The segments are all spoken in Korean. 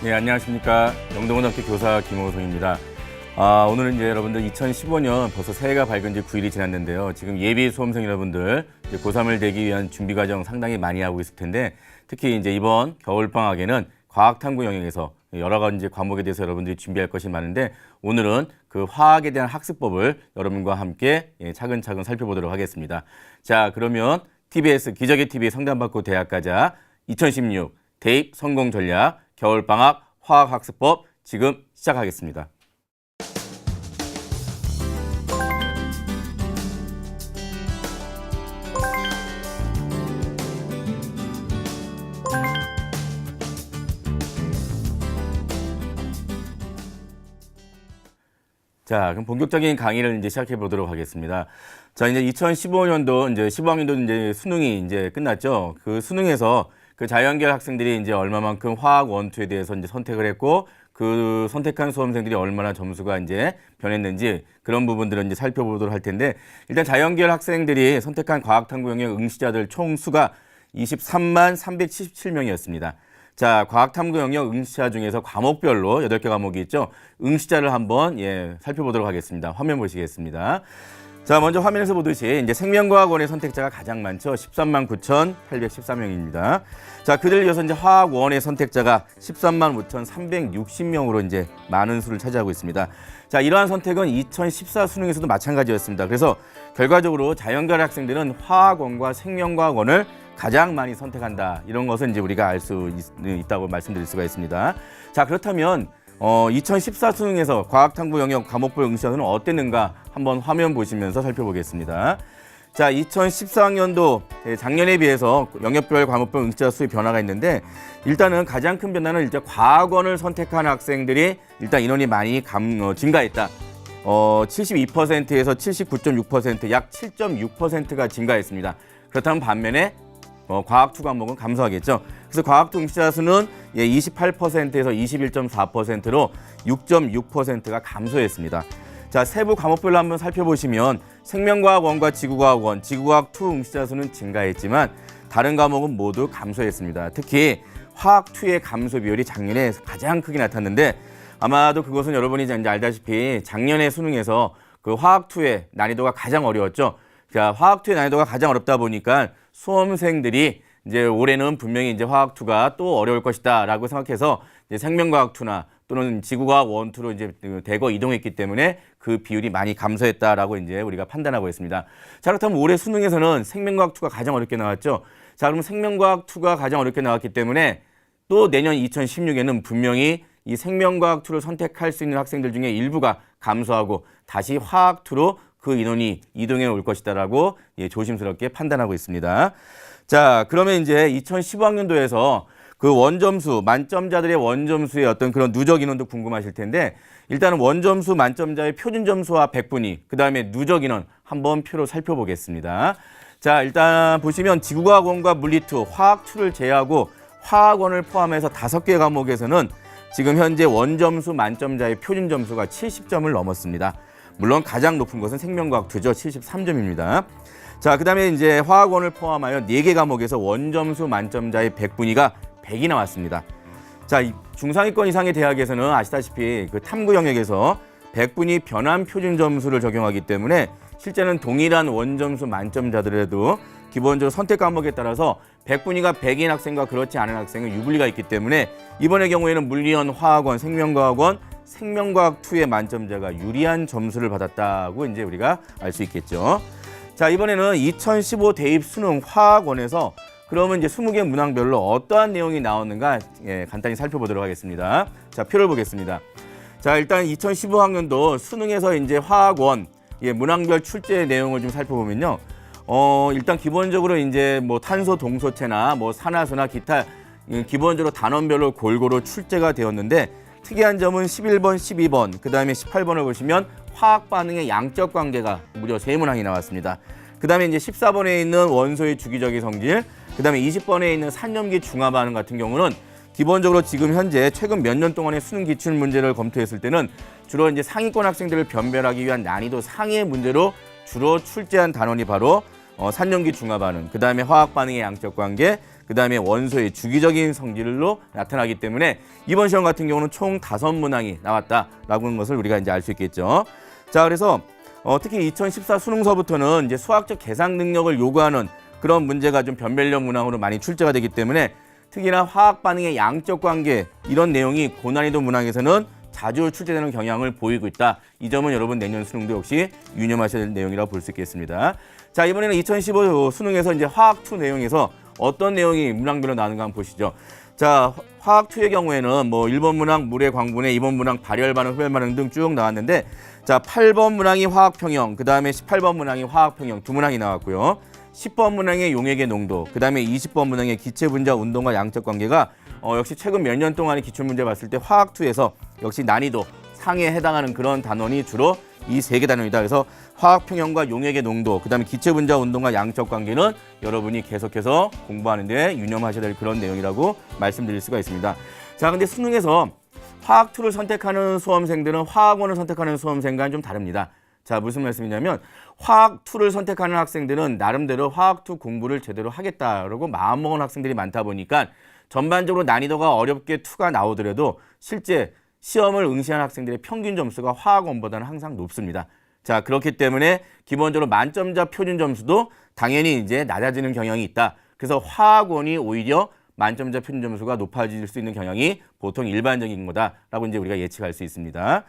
네, 안녕하십니까. 영동고등학교 교사 김호성입니다. 오늘은 이제 여러분들 2015년 벌써 새해가 밝은 지 9일이 지났는데요. 지금 예비 수험생 여러분들 이제 고3을 되기 위한 준비 과정 상당히 많이 하고 있을 텐데 특히 이제 이번 겨울방학에는 과학탐구 영역에서 여러 가지 과목에 대해서 여러분들이 준비할 것이 많은데 오늘은 그 화학에 대한 학습법을 여러분과 함께 차근차근 살펴보도록 하겠습니다. 자, 그러면 TBS 기적의 TV 상담받고 대학 가자 2016 대입 성공 전략 겨울방학 화학학습법 지금 시작하겠습니다. 자, 그럼 본격적인 강의를 이제 시작해 보도록 하겠습니다. 자, 이제 2015년도 이제 15학년도 이제 수능이 이제 끝났죠. 그 수능에서 그 자연계열 학생들이 이제 얼마만큼 화학 원투에 대해서 이제 선택을 했고 그 선택한 수험생들이 얼마나 점수가 이제 변했는지 그런 부분들을 이제 살펴보도록 할 텐데 일단 자연계열 학생들이 선택한 과학탐구 영역 응시자들 총 수가 23만 377명이었습니다. 자, 과학탐구 영역 응시자 중에서 과목별로 8개 과목이 있죠. 응시자를 한번 살펴보도록 하겠습니다. 화면 보시겠습니다. 자, 먼저 화면에서 보듯이 이제 생명과학원의 선택자가 가장 많죠. 13만 9,814명입니다. 자, 그들 이어서 이제 화학원의 선택자가 13만 5,360명으로 이제 많은 수를 차지하고 있습니다. 자, 이러한 선택은 2014 수능에서도 마찬가지였습니다. 그래서 결과적으로 자연계열 학생들은 화학원과 생명과학원을 가장 많이 선택한다. 이런 것은 이제 우리가 알 수 있다고 말씀드릴 수가 있습니다. 자, 그렇다면 2014 수능에서 과학탐구 영역 과목별 응시자는 어땠는가 한번 화면 보시면서 살펴보겠습니다. 자, 2014학년도 작년에 비해서 영역별 과목별 응시자 수의 변화가 있는데 일단은 가장 큰 변화는 일단 과학원을 선택한 학생들이 일단 인원이 많이 증가했다. 72%에서 79.6% 약 7.6%가 증가했습니다. 그렇다면 반면에 과학2 과목은 감소하겠죠. 그래서 과학2 응시자 수는 28%에서 21.4%로 6.6%가 감소했습니다. 자, 세부 과목별로 한번 살펴보시면 생명과학원과 지구과학원, 지구과학2 응시자 수는 증가했지만 다른 과목은 모두 감소했습니다. 특히 화학2의 감소 비율이 작년에 가장 크게 나타났는데 아마도 그것은 여러분이 이제 알다시피 작년에 수능에서 그 화학2의 난이도가 가장 어려웠죠. 자, 화학2의 난이도가 가장 어렵다 보니까 수험생들이 이제 올해는 분명히 이제 화학2가 또 어려울 것이다라고 생각해서 이제 생명과학2나 또는 지구과학 1, 2로 이제 대거 이동했기 때문에 그 비율이 많이 감소했다라고 이제 우리가 판단하고 있습니다. 자, 그렇다면 올해 수능에서는 생명과학2가 가장 어렵게 나왔죠. 자, 그럼 생명과학2가 가장 어렵게 나왔기 때문에 또 내년 2016에는 분명히 이 생명과학2를 선택할 수 있는 학생들 중에 일부가 감소하고 다시 화학2로 그 인원이 이동해 올 것이다라고 조심스럽게 판단하고 있습니다. 자, 그러면 이제 2015학년도에서 그 원점수, 만점자들의 원점수의 어떤 그런 누적 인원도 궁금하실 텐데 일단은 원점수 만점자의 표준 점수와 백분위, 그 다음에 누적 인원 한번 표로 살펴보겠습니다. 자, 일단 보시면 지구과학원과 물리2, 화학2를 제외하고 화학원을 포함해서 5개 과목에서는 지금 현재 원점수 만점자의 표준 점수가 70점을 넘었습니다. 물론 가장 높은 것은 생명과학2죠. 73점입니다. 자, 그 다음에 이제 화학원을 포함하여 4개 과목에서 원점수 만점자의 백분위가 100이 나왔습니다. 자, 중상위권 이상의 대학에서는 아시다시피 그 탐구 영역에서 백분위 변환 표준 점수를 적용하기 때문에 실제는 동일한 원점수 만점자들에도 기본적으로 선택 과목에 따라서 백분위가 100인 학생과 그렇지 않은 학생은 유불리가 있기 때문에 이번의 경우에는 물리원, 화학원, 생명과학원, 생명과학2의 만점자가 유리한 점수를 받았다고 이제 우리가 알 수 있겠죠. 자, 이번에는 2015 대입 수능 화학원에서 그러면 이제 20개 문항별로 어떠한 내용이 나오는가 간단히 살펴보도록 하겠습니다. 자, 표를 보겠습니다. 자, 일단 2015학년도 수능에서 이제 화학원 문항별 출제 내용을 좀 살펴보면요. 일단 기본적으로 이제 뭐 탄소 동소체나 뭐 산화수나 기타 기본적으로 단원별로 골고루 출제가 되었는데 특이한 점은 11번, 12번, 그 다음에 18번을 보시면 화학 반응의 양적 관계가 무려 3문항이 나왔습니다. 그 다음에 이제 14번에 있는 원소의 주기적인 성질, 그 다음에 20번에 있는 산염기 중화 반응 같은 경우는 기본적으로 지금 현재 최근 몇 년 동안의 수능 기출 문제를 검토했을 때는 주로 이제 상위권 학생들을 변별하기 위한 난이도 상위의 문제로 주로 출제한 단원이 바로 산염기 중화 반응, 그 다음에 화학 반응의 양적 관계, 그다음에 원소의 주기적인 성질로 나타나기 때문에 이번 시험 같은 경우는 총 5문항이 나왔다라고 하는 것을 우리가 이제 알 수 있겠죠. 자, 그래서 특히 2014 수능서부터는 이제 수학적 계산 능력을 요구하는 그런 문제가 좀 변별력 문항으로 많이 출제가 되기 때문에 특히나 화학 반응의 양적 관계 이런 내용이 고난이도 문항에서는 자주 출제되는 경향을 보이고 있다. 이 점은 여러분 내년 수능도 역시 유념하셔야 될 내용이라고 볼 수 있겠습니다. 자, 이번에는 2015 수능에서 이제 화학2 내용에서 어떤 내용이 문항별로 나오는가 한번 보시죠. 자, 화학2의 경우에는 뭐 1번 문항 물의 광분해, 2번 문항 발열 반응, 흡열 반응 등 쭉 나왔는데 자, 8번 문항이 화학 평형, 그다음에 18번 문항이 화학 평형 두 문항이 나왔고요. 10번 문항의 용액의 농도, 그다음에 20번 문항의 기체 분자 운동과 양적 관계가 역시 최근 몇 년 동안의 기출문제 봤을 때 화학2에서 역시 난이도 상에 해당하는 그런 단원이 주로 이 3개 단원이다. 그래서 화학 평형과 용액의 농도, 그다음에 기체 분자 운동과 양적 관계는 여러분이 계속해서 공부하는 데 유념하셔야 될 그런 내용이라고 말씀드릴 수가 있습니다. 자, 근데 수능에서 화학2를 선택하는 수험생들은 화학원을 선택하는 수험생과는 좀 다릅니다. 자, 무슨 말씀이냐면 화학2를 선택하는 학생들은 나름대로 화학2 공부를 제대로 하겠다라고 마음먹은 학생들이 많다 보니까 전반적으로 난이도가 어렵게 2가 나오더라도 실제 시험을 응시한 학생들의 평균 점수가 화학원보다는 항상 높습니다. 자, 그렇기 때문에 기본적으로 만점자 표준 점수도 당연히 이제 낮아지는 경향이 있다. 그래서 화학원이 오히려 만점자 표준 점수가 높아질 수 있는 경향이 보통 일반적인 거다라고 이제 우리가 예측할 수 있습니다.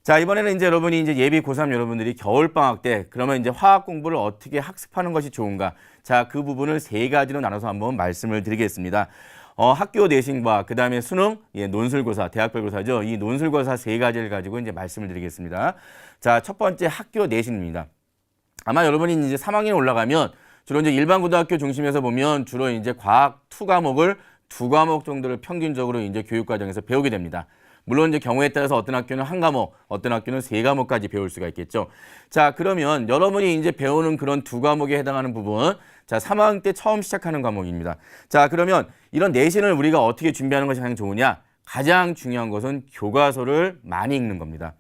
자, 이번에는 이제 여러분이 이제 예비 고3 여러분들이 겨울방학 때 그러면 이제 화학 공부를 어떻게 학습하는 것이 좋은가? 자, 그 부분을 3가지로 나눠서 한번 말씀을 드리겠습니다. 학교 내신과 그다음에 수능, 논술고사, 대학별고사죠. 이 논술고사 3가지를 가지고 이제 말씀을 드리겠습니다. 자, 첫 번째 학교 내신입니다. 아마 여러분이 이제 3학년 올라가면 주로 이제 일반 고등학교 중심에서 보면 주로 이제 과학 2 과목을 2과목 정도를 평균적으로 이제 교육 과정에서 배우게 됩니다. 물론 이제 경우에 따라서 어떤 학교는 1과목, 어떤 학교는 3과목까지 배울 수가 있겠죠. 자, 그러면 여러분이 이제 배우는 그런 2과목에 해당하는 부분, 자, 3학년 때 처음 시작하는 과목입니다. 자, 그러면 이런 내신을 우리가 어떻게 준비하는 것이 가장 좋으냐? 가장 중요한 것은 교과서를 많이 읽는 겁니다.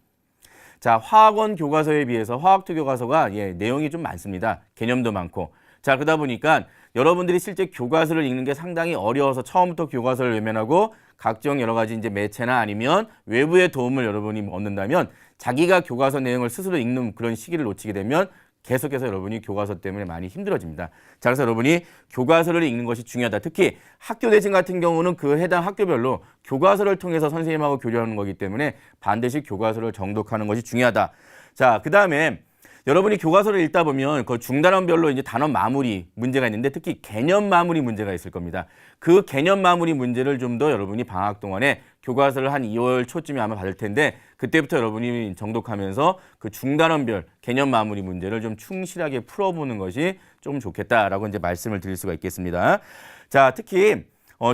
자, 화학원 교과서에 비해서 화학2 교과서가 내용이 좀 많습니다. 개념도 많고. 자, 그러다 보니까 여러분들이 실제 교과서를 읽는 게 상당히 어려워서 처음부터 교과서를 외면하고 각종 여러 가지 이제 매체나 아니면 외부의 도움을 여러분이 얻는다면 자기가 교과서 내용을 스스로 읽는 그런 시기를 놓치게 되면 계속해서 여러분이 교과서 때문에 많이 힘들어집니다. 자, 그래서 여러분이 교과서를 읽는 것이 중요하다. 특히 학교 내신 같은 경우는 그 해당 학교별로 교과서를 통해서 선생님하고 교류하는 거기 때문에 반드시 교과서를 정독하는 것이 중요하다. 자, 그다음에 여러분이 교과서를 읽다 보면 그 중단원별로 이제 단원 마무리 문제가 있는데 특히 개념 마무리 문제가 있을 겁니다. 그 개념 마무리 문제를 좀 더 여러분이 방학 동안에 교과서를 한 2월 초쯤에 아마 받을 텐데 그때부터 여러분이 정독하면서 그 중단원별 개념 마무리 문제를 좀 충실하게 풀어보는 것이 좀 좋겠다라고 이제 말씀을 드릴 수가 있겠습니다. 자, 특히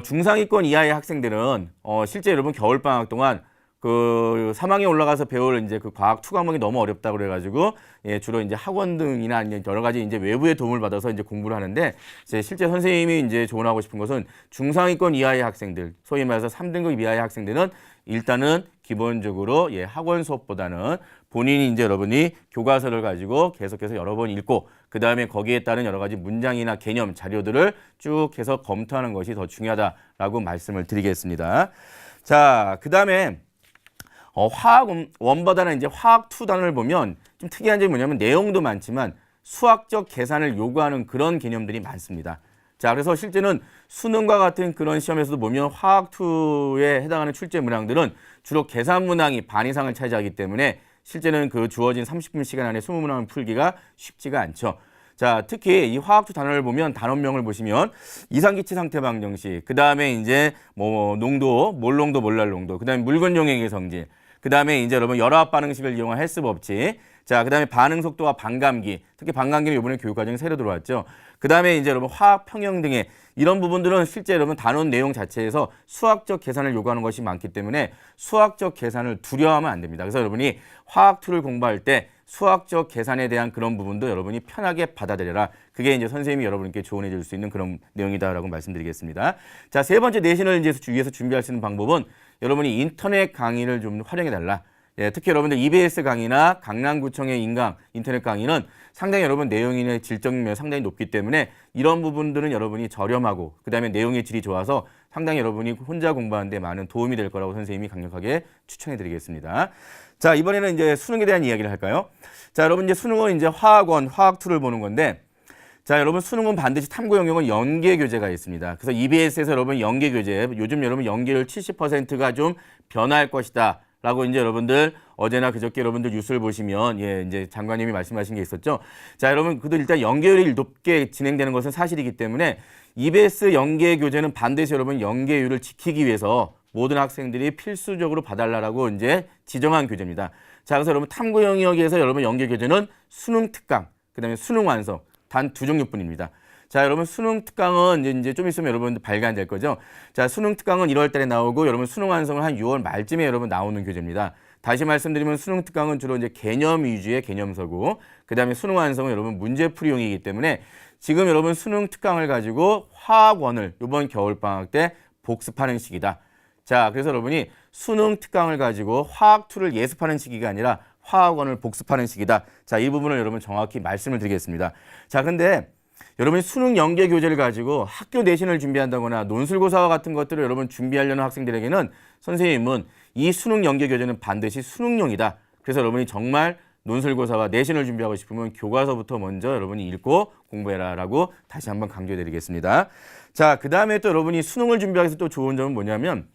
중상위권 이하의 학생들은 실제 여러분 겨울방학 동안 그 3학년 올라가서 배울 이제 그 과학 2 과목이 너무 어렵다고 그래가지고 주로 이제 학원 등이나 여러 가지 이제 외부의 도움을 받아서 이제 공부를 하는데 실제 선생님이 이제 조언하고 싶은 것은 중상위권 이하의 학생들, 소위 말해서 3등급 이하의 학생들은 일단은 기본적으로 학원 수업보다는 본인이 이제 여러분이 교과서를 가지고 계속해서 여러 번 읽고 그 다음에 거기에 따른 여러 가지 문장이나 개념 자료들을 쭉 해서 검토하는 것이 더 중요하다라고 말씀을 드리겠습니다. 자, 그 다음에 화학 원보다는 이제 화학 2 단원을 보면 좀 특이한 점이 뭐냐면 내용도 많지만 수학적 계산을 요구하는 그런 개념들이 많습니다. 자, 그래서 실제는 수능과 같은 그런 시험에서도 보면 화학 2에 해당하는 출제 문항들은 주로 계산 문항이 반 이상을 차지하기 때문에 실제는 그 주어진 30분 시간 안에 20문항을 풀기가 쉽지가 않죠. 자, 특히 이 화학 2 단원을 보면 단원명을 보시면 이상기체 상태 방정식, 그 다음에 이제 뭐 농도, 몰농도, 몰랄농도, 그 다음에 묽은 용액의 성질, 그 다음에 이제 여러분 열화합 반응식을 이용한 헬스 법칙, 자, 그 다음에 반응 속도와 반감기, 특히 반감기는 이번에 교육과정에 새로 들어왔죠. 그 다음에 이제 여러분 화학 평형 등의 이런 부분들은 실제 여러분 단원 내용 자체에서 수학적 계산을 요구하는 것이 많기 때문에 수학적 계산을 두려워하면 안 됩니다. 그래서 여러분이 화학 2를 공부할 때 수학적 계산에 대한 그런 부분도 여러분이 편하게 받아들여라. 그게 이제 선생님이 여러분께 조언해 줄 수 있는 그런 내용이다라고 말씀드리겠습니다. 자, 3번째 내신을 이제 위해서 준비할 수 있는 방법은 여러분이 인터넷 강의를 좀 활용해 달라. 예, 특히 여러분들 EBS 강의나 강남구청의 인터넷 강의는 상당히 여러분 내용의 질적 면이 상당히 높기 때문에 이런 부분들은 여러분이 저렴하고 그다음에 내용의 질이 좋아서 상당히 여러분이 혼자 공부하는 데 많은 도움이 될 거라고 선생님이 강력하게 추천해 드리겠습니다. 자, 이번에는 이제 수능에 대한 이야기를 할까요? 자, 여러분 이제 수능은 이제 화학원, 화학2를 보는 건데 자, 여러분 수능은 반드시 탐구 영역은 연계 교재가 있습니다. 그래서 EBS에서 여러분 연계 교재, 요즘 여러분 연계율 70%가 좀 변화할 것이다. 라고 이제 여러분들 어제나 그저께 여러분들 뉴스를 보시면 예, 이제 장관님이 말씀하신 게 있었죠. 자, 여러분 그래도 일단 연계율이 높게 진행되는 것은 사실이기 때문에 EBS 연계 교재는 반드시 여러분 연계율을 지키기 위해서 모든 학생들이 필수적으로 봐달라고 이제 지정한 교재입니다. 자, 그래서 여러분 탐구 영역에서 여러분 연계 교재는 수능 특강, 그다음에 수능 완성 단 2종류뿐입니다. 자, 여러분 수능 특강은 이제 좀 있으면 여러분들 발간될 거죠. 자, 수능 특강은 1월 달에 나오고 여러분 수능 완성은 한 6월 말쯤에 여러분 나오는 교재입니다. 다시 말씀드리면 수능 특강은 주로 이제 개념 위주의 개념서고 그다음에 수능 완성은 여러분 문제풀이용이기 때문에 지금 여러분 수능 특강을 가지고 화학원을 이번 겨울 방학 때 복습하는 시기다. 자, 그래서 여러분이 수능 특강을 가지고 화학2를 예습하는 시기가 아니라 화학원을 복습하는 시기다. 자, 이 부분을 여러분 정확히 말씀을 드리겠습니다. 자, 근데 여러분이 수능 연계 교재를 가지고 학교 내신을 준비한다거나 논술고사와 같은 것들을 여러분 준비하려는 학생들에게는 선생님은 이 수능 연계 교재는 반드시 수능용이다. 그래서 여러분이 정말 논술고사와 내신을 준비하고 싶으면 교과서부터 먼저 여러분이 읽고 공부해라라고 다시 한번 강조해 드리겠습니다. 자, 그 다음에 또 여러분이 수능을 준비하기 위해서 또 좋은 점은 뭐냐면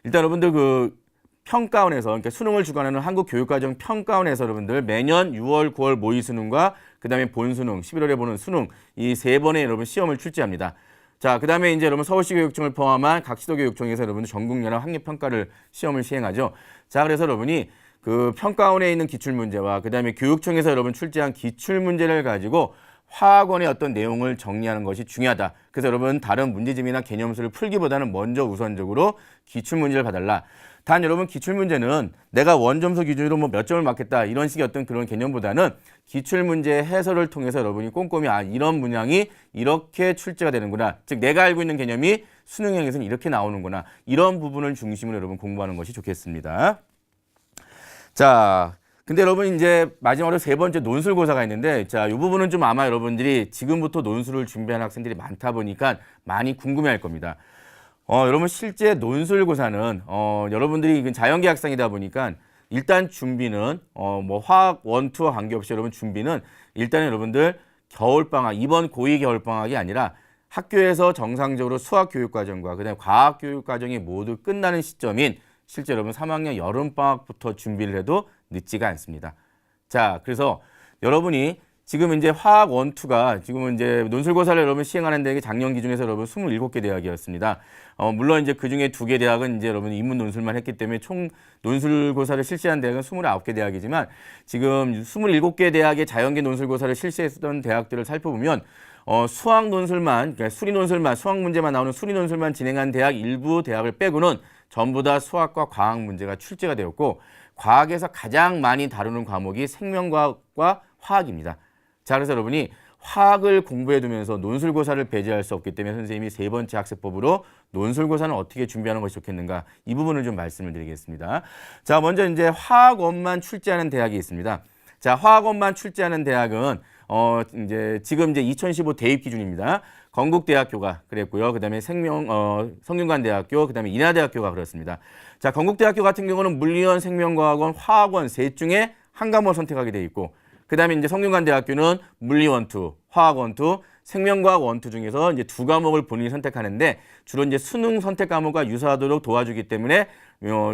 일단 여러분들 그 평가원에서 그러니까 수능을 주관하는 한국교육과정 평가원에서 여러분들 매년 6월, 9월 모의 수능과 그다음에 본수능, 11월에 보는 수능 이 3번의 여러분 시험을 출제합니다. 자, 그다음에 이제 여러분 서울시 교육청을 포함한 각 시도 교육청에서 여러분들 전국연합 학력 평가를 시험을 시행하죠. 자, 그래서 여러분이 그 평가원에 있는 기출 문제와 그다음에 교육청에서 여러분 출제한 기출 문제를 가지고 화학원의 어떤 내용을 정리하는 것이 중요하다. 그래서 여러분 다른 문제집이나 개념수를 풀기보다는 먼저 우선적으로 기출 문제를 봐달라. 단 여러분 기출문제는 내가 원점수 기준으로 뭐 몇 점을 맞겠다 이런 식의 어떤 그런 개념보다는 기출문제 해설을 통해서 여러분이 꼼꼼히 이런 문항이 이렇게 출제가 되는구나. 즉 내가 알고 있는 개념이 수능형에서는 이렇게 나오는구나. 이런 부분을 중심으로 여러분 공부하는 것이 좋겠습니다. 자, 근데 여러분 이제 마지막으로 3번째 논술고사가 있는데 자, 이 부분은 좀 아마 여러분들이 지금부터 논술을 준비하는 학생들이 많다 보니까 많이 궁금해할 겁니다. 여러분 실제 논술고사는 여러분들이 자연계 학생이다 보니까 일단 준비는 뭐 화학 1, 2와 관계없이 여러분 준비는 일단 여러분들 겨울방학 이번 고2 겨울방학이 아니라 학교에서 정상적으로 수학 교육과정과 그다음에 과학 교육과정이 모두 끝나는 시점인 실제 여러분 3학년 여름방학부터 준비를 해도 늦지가 않습니다. 자, 그래서 여러분이 지금 이제 화학 1, 2가 지금은 이제 논술고사를 여러분 시행하는 데에 작년 기준에서 여러분 27개 대학이었습니다. 물론 이제 그 중에 2개 대학은 이제 여러분 인문 논술만 했기 때문에 총 논술고사를 실시한 대학은 29개 대학이지만 지금 27개 대학의 자연계 논술고사를 실시했던 대학들을 살펴보면 수학 논술만, 그러니까 수리 논술만, 수학 문제만 나오는 수리 논술만 진행한 대학 일부 대학을 빼고는 전부 다 수학과 과학 문제가 출제가 되었고 과학에서 가장 많이 다루는 과목이 생명과학과 화학입니다. 자, 그래서 여러분이 화학을 공부해 두면서 논술고사를 배제할 수 없기 때문에 선생님이 3번째 학습법으로 논술고사는 어떻게 준비하는 것이 좋겠는가 이 부분을 좀 말씀을 드리겠습니다. 자, 먼저 이제 화학원만 출제하는 대학이 있습니다. 자, 화학원만 출제하는 대학은 이제 지금 이제 2015 대입 기준입니다. 건국대학교가 그랬고요. 그다음에 성균관대학교, 그다음에 인하대학교가 그렇습니다. 자, 건국대학교 같은 경우는 물리원, 생명과학원, 화학원 셋 중에 한 과목을 선택하게 돼 있고 그다음에 이제 성균관대학교는 물리 1, 2, 화학 1, 2, 생명과학 1, 2 중에서 이제 2과목을 본인이 선택하는데 주로 이제 수능 선택 과목과 유사하도록 도와주기 때문에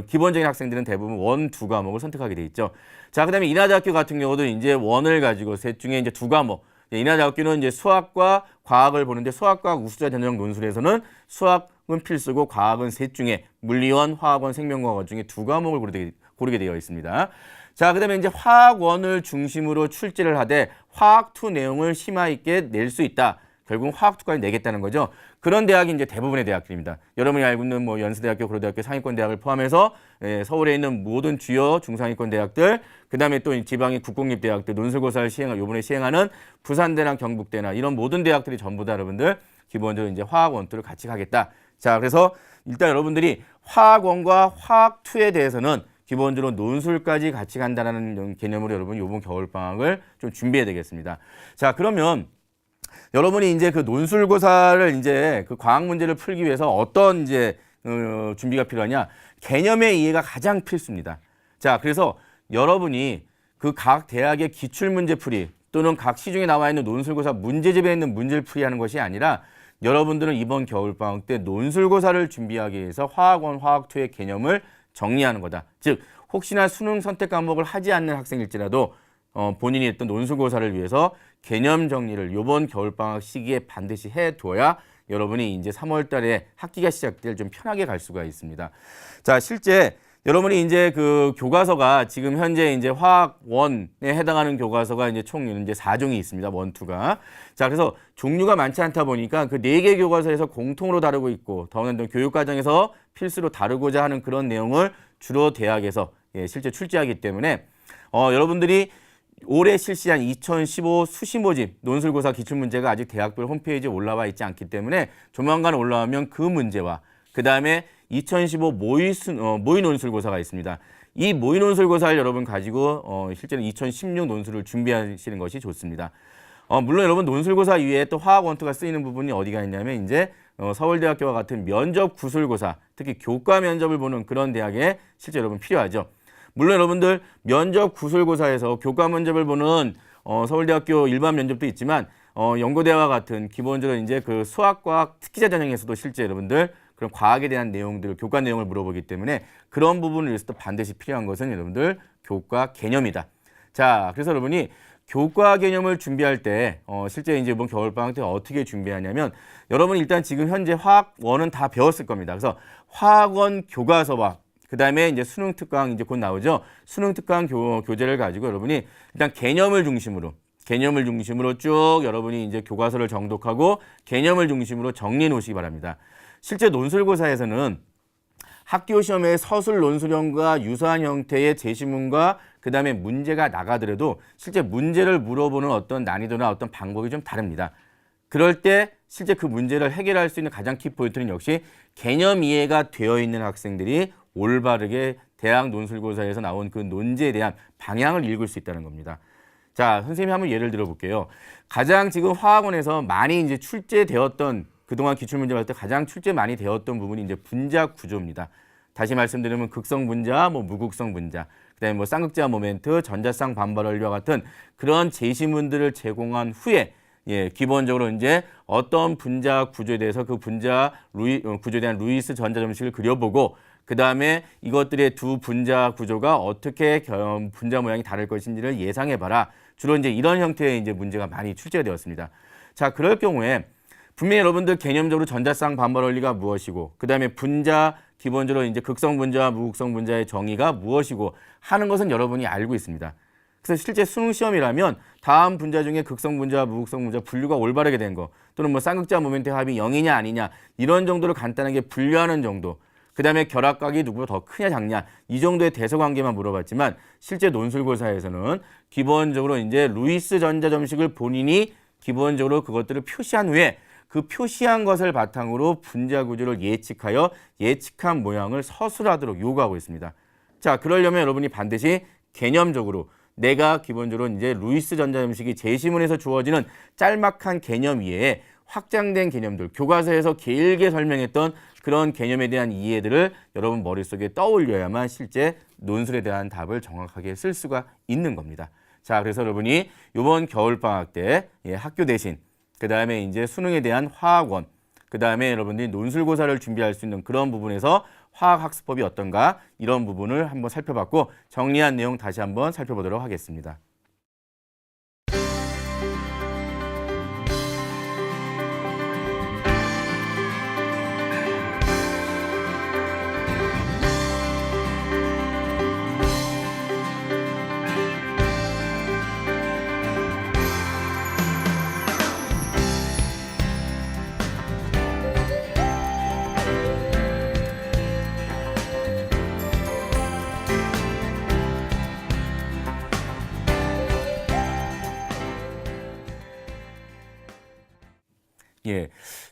기본적인 학생들은 대부분 1, 2과목을 선택하게 돼 있죠. 자, 그다음에 인하대학교 같은 경우도 이제 원을 가지고 셋 중에 이제 2과목. 인하대학교는 이제 수학과 과학을 보는데 수학과 우수자 전형 논술에서는 수학은 필수고 과학은 셋 중에 물리원, 화학원, 생명과학 중에 2과목을 고르게 되어 있습니다. 자, 그다음에 이제 화학1을 중심으로 출제를 하되 화학2 내용을 심화 있게 낼 수 있다. 결국 화학2까지 내겠다는 거죠. 그런 대학이 이제 대부분의 대학들입니다. 여러분이 알고 있는 뭐 연세대학교, 고려대학교, 상위권 대학을 포함해서 서울에 있는 모든 주요 중상위권 대학들, 그다음에 또 지방의 국공립 대학들, 논술고사를 요번에 시행하는 부산대나 경북대나 이런 모든 대학들이 전부 다 여러분들 기본적으로 이제 화학1, 2를 같이 가겠다. 자, 그래서 일단 여러분들이 화학1과 화학2에 대해서는 기본적으로 논술까지 같이 간다는 개념으로 여러분 이번 겨울방학을 좀 준비해야 되겠습니다. 자, 그러면 여러분이 이제 그 논술고사를 이제 그 과학 문제를 풀기 위해서 어떤 이제 준비가 필요하냐? 개념의 이해가 가장 필수입니다. 자, 그래서 여러분이 그 각 대학의 기출문제 풀이 또는 각 시중에 나와 있는 논술고사 문제집에 있는 문제를 풀이하는 것이 아니라 여러분들은 이번 겨울방학 때 논술고사를 준비하기 위해서 화학1, 화학2의 개념을 정리하는 거다. 즉 혹시나 수능 선택 과목을 하지 않는 학생일지라도 본인이 했던 논술고사를 위해서 개념 정리를 이번 겨울방학 시기에 반드시 해둬야 여러분이 이제 3월 달에 학기가 시작될 좀 편하게 갈 수가 있습니다. 자, 실제 여러분이 이제 그 교과서가 지금 현재 이제 화학 1에 해당하는 교과서가 이제 총 이제 4종이 있습니다. 1, 2가. 자, 그래서 종류가 많지 않다 보니까 그 4개 교과서에서 공통으로 다루고 있고 더군다나 교육과정에서 필수로 다루고자 하는 그런 내용을 주로 대학에서 실제 출제하기 때문에 여러분들이 올해 실시한 2015 수시모집 논술고사 기출문제가 아직 대학별 홈페이지에 올라와 있지 않기 때문에 조만간 올라오면 그 문제와 그 다음에 2015 모의 논술고사가 있습니다. 이 모의 논술고사를 여러분 가지고 실제로 2016 논술을 준비하시는 것이 좋습니다. 물론 여러분 논술고사 이외에 또 화학 원투가 쓰이는 부분이 어디가 있냐면 이제 서울대학교와 같은 면접 구술고사, 특히 교과 면접을 보는 그런 대학에 실제 여러분 필요하죠. 물론 여러분들 면접 구술고사에서 교과 면접을 보는 서울대학교 일반 면접도 있지만 연고대와 같은 기본적으로 이제 그 수학과학 특기자 전형에서도 실제 여러분들 그런 과학에 대한 내용들, 교과 내용을 물어보기 때문에 그런 부분을 위해서도 반드시 필요한 것은 여러분들 교과 개념이다. 자, 그래서 여러분이 교과 개념을 준비할 때 실제 이제 이번 겨울방학 때 어떻게 준비하냐면 여러분 일단 지금 현재 화학 1은 다 배웠을 겁니다. 그래서 화학 1 교과서와 그 다음에 이제 수능 특강 이제 곧 나오죠. 수능 특강 교재를 가지고 여러분이 일단 개념을 중심으로 쭉 여러분이 이제 교과서를 정독하고 개념을 중심으로 정리해 놓으시기 바랍니다. 실제 논술고사에서는 학교 시험에 서술 논술형과 유사한 형태의 제시문과 그 다음에 문제가 나가더라도 실제 문제를 물어보는 어떤 난이도나 어떤 방법이 좀 다릅니다. 그럴 때 실제 그 문제를 해결할 수 있는 가장 키포인트는 역시 개념 이해가 되어 있는 학생들이 올바르게 대학 논술고사에서 나온 그 논제에 대한 방향을 읽을 수 있다는 겁니다. 자, 선생님이 한번 예를 들어 볼게요. 가장 지금 화학원에서 많이 이제 출제되었던 그동안 기출문제 할 때 가장 출제 많이 되었던 부분이 이제 분자 구조입니다. 다시 말씀드리면 극성 분자, 무극성 분자, 그다음에 쌍극자 모멘트, 전자쌍 반발 원리와 같은 그런 제시문들을 제공한 후에 기본적으로 이제 어떤 분자 구조에 대해서 그 분자 구조에 대한 루이스 전자 점식을 그려보고 그 다음에 이것들의 두 분자 구조가 어떻게 분자 모양이 다를 것인지를 예상해봐라. 주로 이제 이런 형태의 이제 문제가 많이 출제가 되었습니다. 자, 그럴 경우에 분명히 여러분들 개념적으로 전자쌍 반발 원리가 무엇이고 그 다음에 분자 기본적으로 이제 극성 분자와 무극성 분자의 정의가 무엇이고 하는 것은 여러분이 알고 있습니다. 그래서 실제 수능 시험이라면 다음 분자 중에 극성 분자와 무극성 분자 분류가 올바르게 된 거 또는 쌍극자 모멘트 합이 0이냐 아니냐 이런 정도를 간단하게 분류하는 정도 그 다음에 결합각이 누구보다 더 크냐 작냐 이 정도의 대서관계만 물어봤지만 실제 논술고사에서는 기본적으로 이제 루이스 전자 점식을 본인이 기본적으로 그것들을 표시한 후에 그 표시한 것을 바탕으로 분자 구조를 예측하여 예측한 모양을 서술하도록 요구하고 있습니다. 자, 그러려면 여러분이 반드시 개념적으로 내가 기본적으로 이제 루이스 전자 점식이 제시문에서 주어지는 짤막한 개념 이외에 확장된 개념들, 교과서에서 길게 설명했던 그런 개념에 대한 이해들을 여러분 머릿속에 떠올려야만 실제 논술에 대한 답을 정확하게 쓸 수가 있는 겁니다. 자, 그래서 여러분이 이번 겨울방학 때 학교 대신 그 다음에 이제 수능에 대한 화학원, 그 다음에 여러분들이 논술고사를 준비할 수 있는 그런 부분에서 화학학습법이 어떤가 이런 부분을 한번 살펴봤고 정리한 내용 다시 한번 살펴보도록 하겠습니다.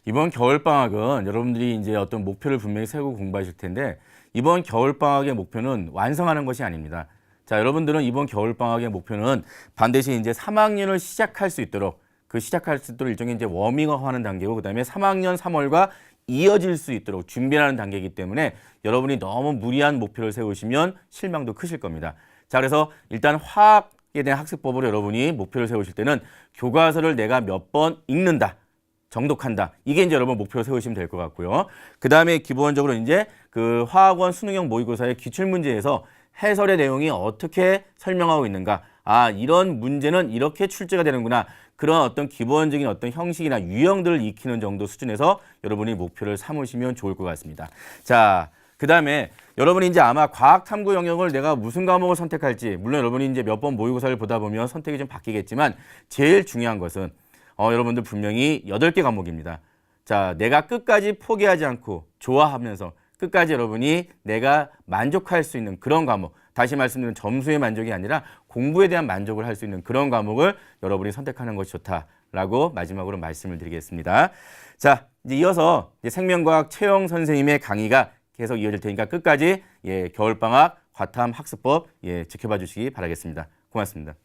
이번 겨울방학은 여러분들이 이제 어떤 목표를 분명히 세우고 공부하실 텐데 이번 겨울방학의 목표는 완성하는 것이 아닙니다. 자, 여러분들은 이번 겨울방학의 목표는 반드시 이제 3학년을 시작할 수 있도록 시작할 수 있도록 일종의 이제 워밍업 하는 단계고 그다음에 3학년 3월과 이어질 수 있도록 준비하는 단계이기 때문에 여러분이 너무 무리한 목표를 세우시면 실망도 크실 겁니다. 자, 그래서 일단 화학에 대한 학습법으로 여러분이 목표를 세우실 때는 교과서를 내가 몇 번 읽는다. 정독한다. 이게 이제 여러분 목표로 세우시면 될 것 같고요. 그 다음에 기본적으로 이제 그 화학원 수능형 모의고사의 기출문제에서 해설의 내용이 어떻게 설명하고 있는가. 아, 이런 문제는 이렇게 출제가 되는구나. 그런 어떤 기본적인 어떤 형식이나 유형들을 익히는 정도 수준에서 여러분이 목표를 삼으시면 좋을 것 같습니다. 자, 그 다음에 여러분이 이제 아마 과학탐구 영역을 내가 무슨 과목을 선택할지, 물론 여러분이 이제 몇 번 모의고사를 보다 보면 선택이 좀 바뀌겠지만 제일 중요한 것은 여러분들 분명히 8개 과목입니다. 자, 내가 끝까지 포기하지 않고 좋아하면서 끝까지 여러분이 내가 만족할 수 있는 그런 과목, 다시 말씀드리면 점수의 만족이 아니라 공부에 대한 만족을 할 수 있는 그런 과목을 여러분이 선택하는 것이 좋다라고 마지막으로 말씀을 드리겠습니다. 자, 이제 이어서 이제 생명과학 최영 선생님의 강의가 계속 이어질 테니까 끝까지 겨울방학 과탐 학습법 지켜봐 주시기 바라겠습니다. 고맙습니다.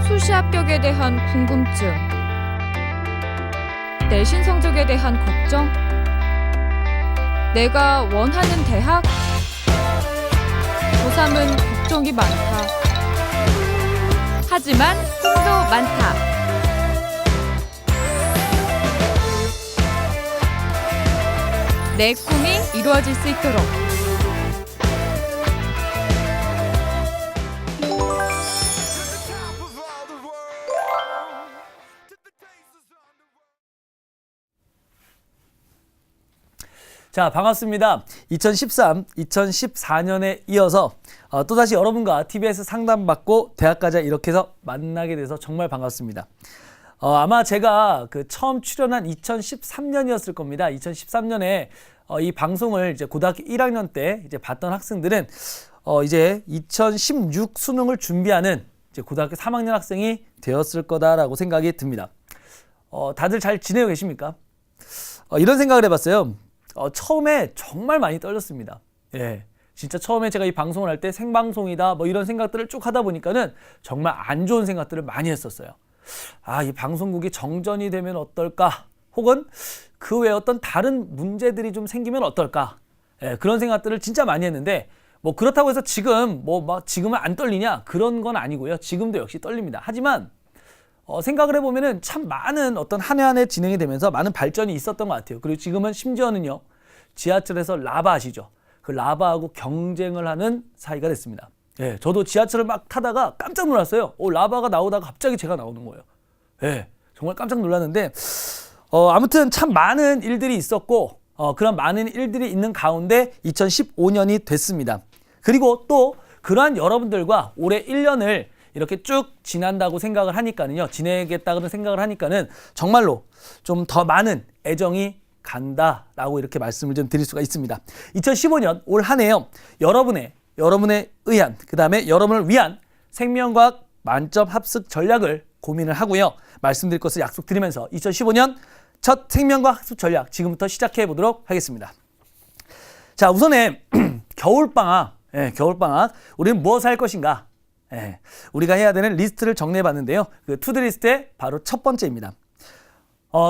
수시 합격에 대한 궁금증, 내신 성적에 대한 걱정, 내가 원하는 대학, 고3은 걱정이 많다. 하지만 꿈도 많다. 내 꿈이 이루어질 수 있도록 자, 반갑습니다. 2013, 2014년에 이어서 또다시 여러분과 TBS 상담받고 대학가자 이렇게 해서 만나게 돼서 정말 반갑습니다. 아마 제가 처음 출연한 2013년이었을 겁니다. 2013년에 이 방송을 이제 고등학교 1학년 때 이제 봤던 학생들은 이제 2016 수능을 준비하는 이제 고등학교 3학년 학생이 되었을 거다라고 생각이 듭니다. 다들 잘 지내고 계십니까? 이런 생각을 해봤어요. 처음에 정말 많이 떨렸습니다. 진짜 처음에 제가 이 방송을 할 때 생방송이다 뭐 이런 생각들을 쭉 하다 보니까는 정말 안 좋은 생각들을 많이 했었어요. 이 방송국이 정전이 되면 어떨까? 혹은 그 외에 어떤 다른 문제들이 좀 생기면 어떨까? 그런 생각들을 진짜 많이 했는데 뭐 그렇다고 해서 지금 지금은 안 떨리냐? 그런 건 아니고요. 지금도 역시 떨립니다. 하지만 생각을 해보면은 참 많은 어떤 한 해 한 해 진행이 되면서 많은 발전이 있었던 것 같아요. 그리고 지금은 심지어는요, 지하철에서 라바 아시죠? 그 라바하고 경쟁을 하는 사이가 됐습니다. 저도 지하철을 막 타다가 깜짝 놀랐어요. 라바가 나오다가 갑자기 제가 나오는 거예요. 정말 깜짝 놀랐는데, 아무튼 참 많은 일들이 있었고, 그런 많은 일들이 있는 가운데 2015년이 됐습니다. 그리고 또 그러한 여러분들과 올해 1년을 이렇게 쭉 지난다고 생각을 하니까는요, 지내겠다는 생각을 하니까는 정말로 좀 더 많은 애정이 간다라고 이렇게 말씀을 좀 드릴 수가 있습니다. 2015년 올 한 해요, 여러분의 의한, 그 다음에 여러분을 위한 생명과학 만점 합숙 전략을 고민을 하고요, 말씀드릴 것을 약속드리면서 2015년 첫 생명과학 합숙 전략 지금부터 시작해 보도록 하겠습니다. 자, 우선에 겨울방학, 우리는 무엇을 할 것인가? 우리가 해야 되는 리스트를 정리해 봤는데요. 그 투두 리스트의 바로 첫 번째입니다.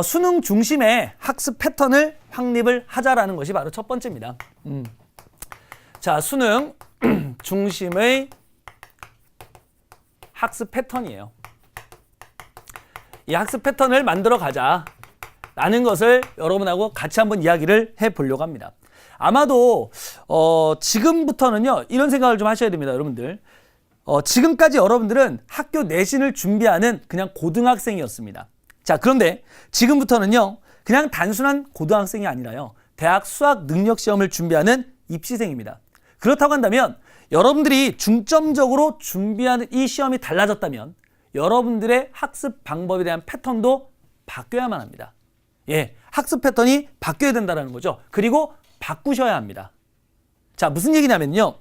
수능 중심의 학습 패턴을 확립을 하자라는 것이 바로 첫 번째입니다. 자, 수능 중심의 학습 패턴이에요. 이 학습 패턴을 만들어 가자라는 것을 여러분하고 같이 한번 이야기를 해보려고 합니다. 아마도 지금부터는요 이런 생각을 좀 하셔야 됩니다, 여러분들. 지금까지 여러분들은 학교 내신을 준비하는 그냥 고등학생이었습니다. 자, 그런데 지금부터는요 그냥 단순한 고등학생이 아니라요 대학 수학 능력 시험을 준비하는 입시생입니다. 그렇다고 한다면 여러분들이 중점적으로 준비하는 이 시험이 달라졌다면 여러분들의 학습 방법에 대한 패턴도 바뀌어야만 합니다. 예, 학습 패턴이 바뀌어야 된다는 거죠. 그리고 바꾸셔야 합니다. 자, 무슨 얘기냐면요.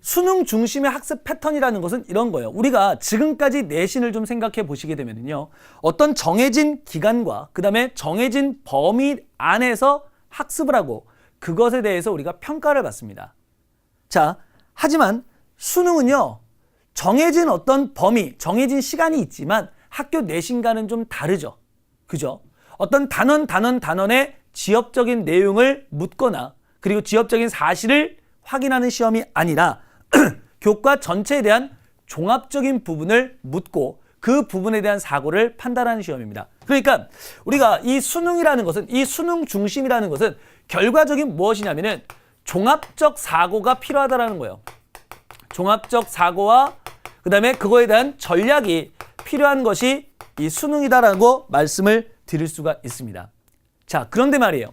수능 중심의 학습 패턴이라는 것은 이런 거예요. 우리가 지금까지 내신을 좀 생각해 보시게 되면요. 어떤 정해진 기간과 그 다음에 정해진 범위 안에서 학습을 하고 그것에 대해서 우리가 평가를 받습니다. 자, 하지만 수능은요. 정해진 어떤 범위, 정해진 시간이 있지만 학교 내신과는 좀 다르죠. 그죠? 어떤 단원의 지엽적인 내용을 묻거나 그리고 지엽적인 사실을 확인하는 시험이 아니라 교과 전체에 대한 종합적인 부분을 묻고 그 부분에 대한 사고를 판단하는 시험입니다. 그러니까 우리가 이 수능이라는 것은, 이 수능 중심이라는 것은 결과적인 무엇이냐면은 종합적 사고가 필요하다라는 거예요. 종합적 사고와 그 다음에 그거에 대한 전략이 필요한 것이 이 수능이다라고 말씀을 드릴 수가 있습니다. 자, 그런데 말이에요.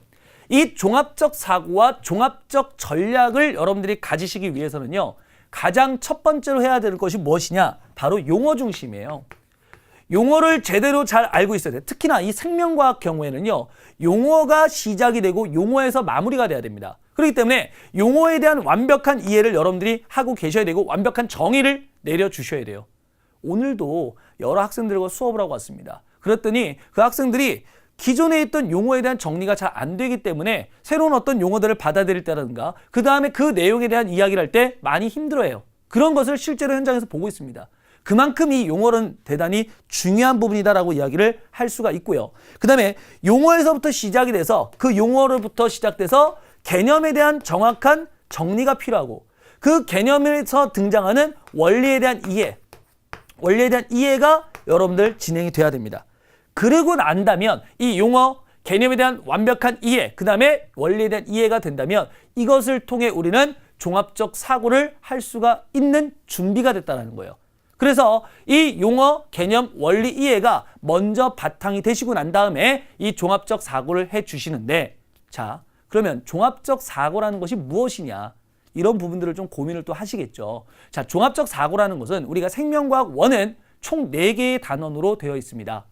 이 종합적 사고와 종합적 전략을 여러분들이 가지시기 위해서는요. 가장 첫 번째로 해야 될 것이 무엇이냐? 바로 용어 중심이에요. 용어를 제대로 잘 알고 있어야 돼요. 특히나 이 생명과학 경우에는요. 용어가 시작이 되고 용어에서 마무리가 돼야 됩니다. 그렇기 때문에 용어에 대한 완벽한 이해를 여러분들이 하고 계셔야 되고 완벽한 정의를 내려주셔야 돼요. 오늘도 여러 학생들과 수업을 하고 왔습니다. 그랬더니 그 학생들이 기존에 있던 용어에 대한 정리가 잘 안 되기 때문에 새로운 어떤 용어들을 받아들일 때라든가 그 다음에 그 내용에 대한 이야기를 할 때 많이 힘들어해요. 그런 것을 실제로 현장에서 보고 있습니다. 그만큼 이 용어는 대단히 중요한 부분이다라고 이야기를 할 수가 있고요. 그 다음에 용어에서부터 시작이 돼서 그 용어로부터 시작돼서 개념에 대한 정확한 정리가 필요하고 그 개념에서 등장하는 원리에 대한 원리에 대한 이해가 여러분들 진행이 돼야 됩니다. 그러고 난다면 이 용어, 개념에 대한 완벽한 이해, 그 다음에 원리에 대한 이해가 된다면 이것을 통해 우리는 종합적 사고를 할 수가 있는 준비가 됐다는 거예요. 그래서 이 용어, 개념, 원리 이해가 먼저 바탕이 되시고 난 다음에 이 종합적 사고를 해 주시는데 자, 그러면 종합적 사고라는 것이 무엇이냐? 이런 부분들을 좀 고민을 또 하시겠죠. 자, 종합적 사고라는 것은 우리가 생명과학 1은 총 4개의 단원으로 되어 있습니다.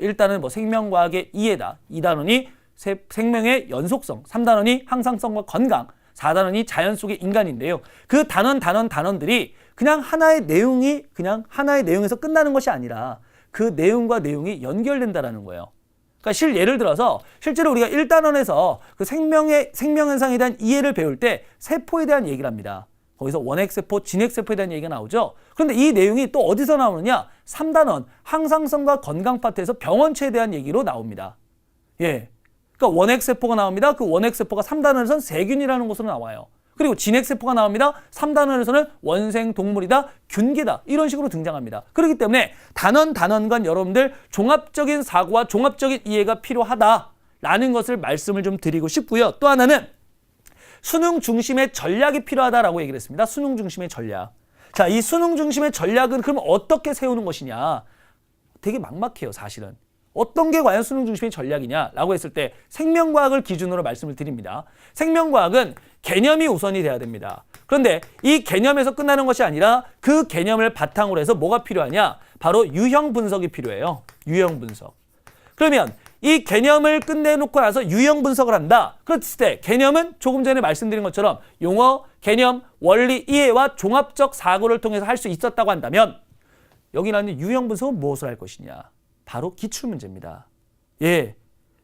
일단은 생명과학의 이해다. 2단원이 생명의 연속성, 3단원이 항상성과 건강, 4단원이 자연 속의 인간인데요. 그 단원들이 그냥 하나의 내용에서 끝나는 것이 아니라 그 내용과 내용이 연결된다라는 거예요. 그러니까 예를 들어서 실제로 우리가 1단원에서 그 생명현상에 대한 이해를 배울 때 세포에 대한 얘기를 합니다. 거기서 원핵세포, 진핵세포에 대한 얘기가 나오죠. 그런데 이 내용이 또 어디서 나오느냐? 3단원 항상성과 건강 파트에서 병원체에 대한 얘기로 나옵니다. 예, 그러니까 원핵세포가 나옵니다. 그 원핵세포가 3단원에서는 세균이라는 것으로 나와요. 그리고 진핵세포가 나옵니다. 3단원에서는 원생동물이다, 균계다 이런 식으로 등장합니다. 그렇기 때문에 단원 여러분들 종합적인 사고와 종합적인 이해가 필요하다라는 것을 말씀을 좀 드리고 싶고요. 또 하나는 수능 중심의 전략이 필요하다라고 얘기를 했습니다. 수능 중심의 전략. 자, 이 수능 중심의 전략은 그럼 어떻게 세우는 것이냐? 되게 막막해요, 사실은. 어떤 게 과연 수능 중심의 전략이냐라고 했을 때 생명과학을 기준으로 말씀을 드립니다. 생명과학은 개념이 우선이 돼야 됩니다. 그런데 이 개념에서 끝나는 것이 아니라 그 개념을 바탕으로 해서 뭐가 필요하냐? 바로 유형 분석이 필요해요. 유형 분석. 그러면 이 개념을 끝내놓고 나서 유형 분석을 한다. 그랬을 때 개념은 조금 전에 말씀드린 것처럼 용어, 개념, 원리, 이해와 종합적 사고를 통해서 할 수 있었다고 한다면 여기 나오는 유형 분석은 무엇을 할 것이냐? 바로 기출문제입니다. 예,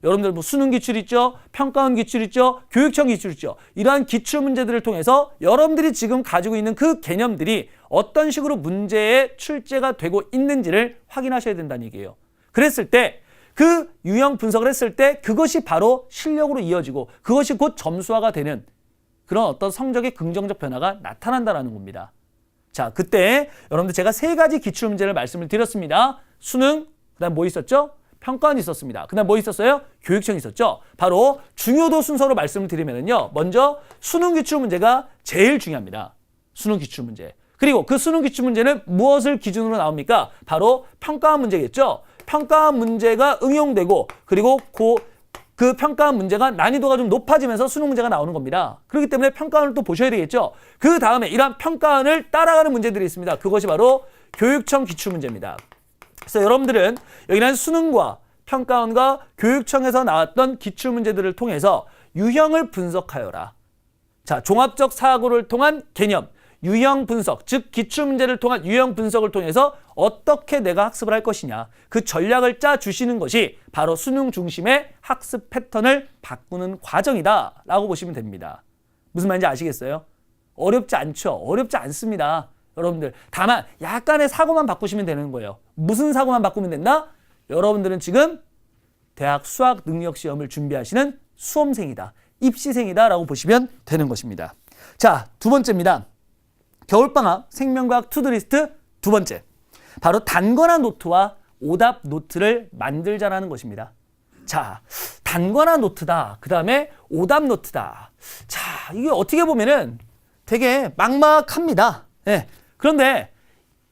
여러분들 수능 기출 있죠? 평가원 기출 있죠? 교육청 기출 있죠? 이러한 기출문제들을 통해서 여러분들이 지금 가지고 있는 그 개념들이 어떤 식으로 문제에 출제가 되고 있는지를 확인하셔야 된다는 얘기예요. 그랬을 때 그 유형 분석을 했을 때 그것이 바로 실력으로 이어지고 그것이 곧 점수화가 되는 그런 어떤 성적의 긍정적 변화가 나타난다는 겁니다. 자, 그때 여러분들 제가 세 가지 기출문제를 말씀을 드렸습니다. 수능, 그다음 뭐 있었죠? 평가원이 있었습니다. 그다음 뭐 있었어요? 교육청이 있었죠. 바로 중요도 순서로 말씀을 드리면은요. 먼저 수능 기출문제가 제일 중요합니다. 수능 기출문제. 그리고 그 수능 기출문제는 무엇을 기준으로 나옵니까? 바로 평가원 문제겠죠. 평가원 문제가 응용되고 그리고 그 평가원 문제가 난이도가 좀 높아지면서 수능 문제가 나오는 겁니다. 그렇기 때문에 평가원을 또 보셔야 되겠죠. 그 다음에 이러한 평가원을 따라가는 문제들이 있습니다. 그것이 바로 교육청 기출문제입니다. 그래서 여러분들은 여기는 수능과 평가원과 교육청에서 나왔던 기출문제들을 통해서 유형을 분석하여라. 자, 종합적 사고를 통한 개념, 유형 분석, 즉 기출문제를 통한 유형 분석을 통해서 어떻게 내가 학습을 할 것이냐, 그 전략을 짜주시는 것이 바로 수능 중심의 학습 패턴을 바꾸는 과정이다 라고 보시면 됩니다. 무슨 말인지 아시겠어요? 어렵지 않죠? 어렵지 않습니다. 여러분들 다만 약간의 사고만 바꾸시면 되는 거예요. 무슨 사고만 바꾸면 된다? 여러분들은 지금 대학 수학 능력 시험을 준비하시는 수험생이다, 입시생이다 라고 보시면 되는 것입니다. 자, 두 번째입니다. 겨울방학 생명과학 투두리스트 두 번째, 바로 단권화 노트와 오답 노트를 만들자라는 것입니다. 자, 단권화 노트다, 그 다음에 오답 노트다. 자, 이게 어떻게 보면은 되게 막막합니다. 네. 그런데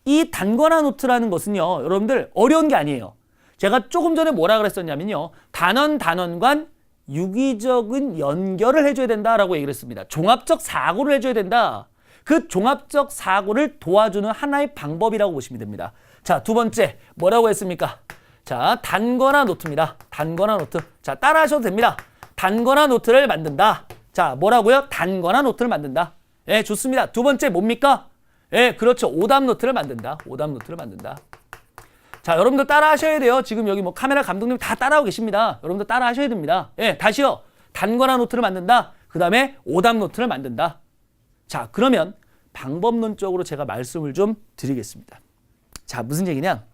이 단권화 노트라는 것은요, 여러분들 어려운 게 아니에요. 제가 조금 전에 뭐라 그랬었냐면요, 단원 유기적인 연결을 해줘야 된다라고 얘기를 했습니다. 종합적 사고를 해줘야 된다. 그 종합적 사고를 도와주는 하나의 방법이라고 보시면 됩니다. 자, 두 번째 뭐라고 했습니까? 자, 단권화 노트입니다. 단권화 노트. 자, 따라 하셔도 됩니다. 단권화 노트를 만든다. 자, 뭐라고요? 단권화 노트를 만든다. 예, 좋습니다. 두 번째 뭡니까? 예, 그렇죠. 오답 노트를 만든다. 오답 노트를 만든다. 자, 여러분들 따라 하셔야 돼요. 지금 여기 뭐 카메라 감독님 다 따라하고 계십니다. 여러분들 따라 하셔야 됩니다. 예, 다시요. 단권화 노트를 만든다. 그 다음에 오답 노트를 만든다. 자, 그러면 방법론적으로 제가 말씀을 좀 드리겠습니다. 자, 무슨 얘기냐?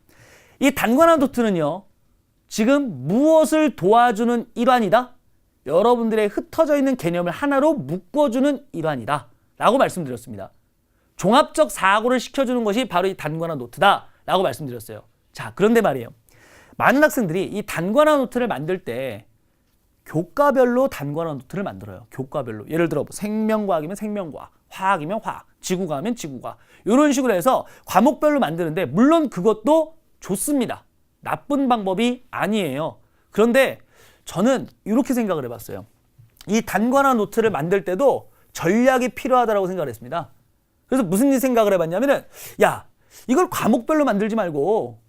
이 단권화 노트는요, 지금 무엇을 도와주는 일환이다? 여러분들의 흩어져 있는 개념을 하나로 묶어주는 일환이다 라고 말씀드렸습니다. 종합적 사고를 시켜주는 것이 바로 이 단권화 노트다 라고 말씀드렸어요. 자, 그런데 말이에요, 많은 학생들이 이 단권화 노트를 만들 때 교과별로 단권화 노트를 만들어요. 교과별로. 예를 들어 생명과학이면 생명과학, 화학이면 화학, 지구과학이면 지구과학, 이런 식으로 해서 과목별로 만드는데 물론 그것도 좋습니다. 나쁜 방법이 아니에요. 그런데 저는 이렇게 생각을 해봤어요. 이 단권화 노트를 만들 때도 전략이 필요하다고 생각을 했습니다. 그래서 무슨 생각을 해봤냐면은, 야, 이걸 과목별로 만들지 말고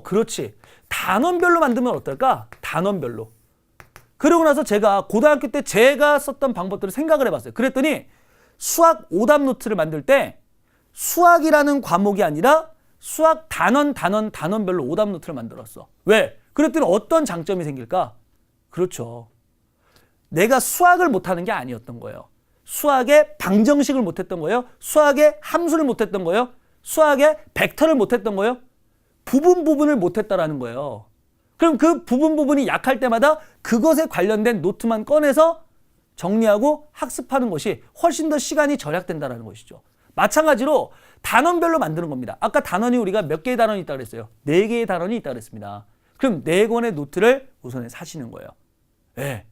그렇지, 단원별로 만들면 어떨까? 단원별로. 그러고 나서 제가 고등학교 때 제가 썼던 방법들을 생각을 해봤어요. 그랬더니 수학 오답 노트를 만들 때 수학이라는 과목이 아니라 수학 단원별로 오답 노트를 만들었어. 왜? 그랬더니 어떤 장점이 생길까? 그렇죠. 내가 수학을 못하는 게 아니었던 거예요. 수학의 방정식을 못했던 거예요. 수학의 함수를 못했던 거예요. 수학의 벡터를 못했던 거예요. 부분을 못했다라는 거예요. 그럼 그 부분이 약할 때마다 그것에 관련된 노트만 꺼내서 정리하고 학습하는 것이 훨씬 더 시간이 절약된다는 것이죠. 마찬가지로 단원별로 만드는 겁니다. 아까 단원이 우리가 몇 개의 단원이 있다고 그랬어요? 4개의 단원이 있다고 그랬습니다. 그럼 4권의 노트를 우선에 사시는 거예요. 네,